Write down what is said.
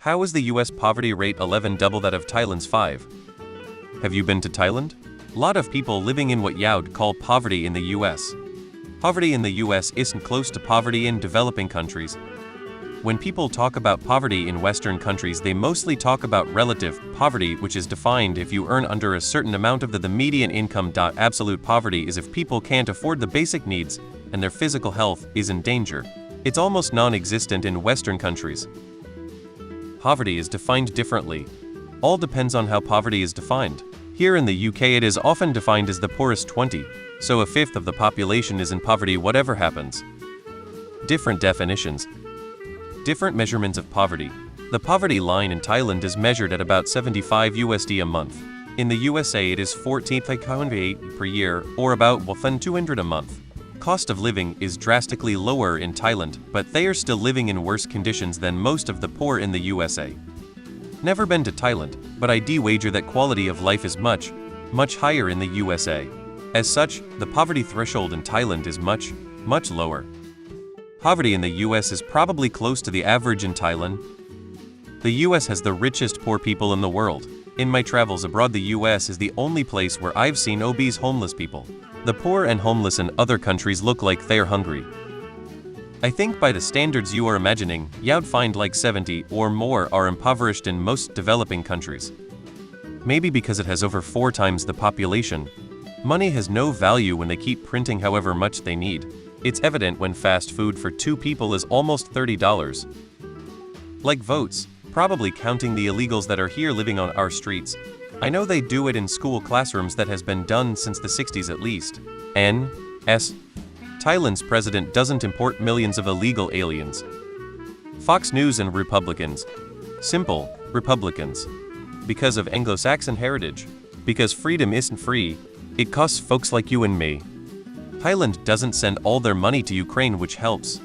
How is the US poverty rate 11 double that of Thailand's 5? Have you been to Thailand? Lot of people living in what you'd call poverty in the US. Poverty in the US isn't close to poverty in developing countries. When people talk about poverty in Western countries, they mostly talk about relative poverty, which is defined if you earn under a certain amount of the median income. Absolute poverty is if people can't afford the basic needs and their physical health is in danger. It's almost non-existent in Western countries. Poverty is defined differently. All depends on how poverty is defined. Here in the UK it is often defined as the poorest 20, so a fifth of the population is in poverty whatever happens. Different definitions. Different measurements of poverty. The poverty line in Thailand is measured at about $75 a month. In the USA it is 14,800 per year, or about 1,200 a month. Cost of living is drastically lower in Thailand, but they are still living in worse conditions than most of the poor in the USA. Never been to Thailand, but I'd wager that quality of life is much higher in the USA. As such, the poverty threshold in Thailand is much lower. Poverty in the US is probably close to the average in Thailand. The US has the richest poor people in the world. In my travels abroad, the US is the only place where I've seen obese homeless people. The poor and homeless in other countries look like they're hungry. I think by the standards you are imagining, you'd find like 70 or more are impoverished in most developing countries. Maybe because it has over 4 times the population. Money has no value when they keep printing however much they need. It's evident when fast food for 2 people is almost $30. Like votes, probably counting the illegals that are here living on our streets. I know they do it in school classrooms. That has been done since the 60s at least. Thailand's president doesn't import millions of illegal aliens. Fox News and Republicans. Simple, Republicans. Because of Anglo-Saxon heritage. Because freedom isn't free, it costs folks like you and me. Thailand doesn't send all their money to Ukraine, which helps.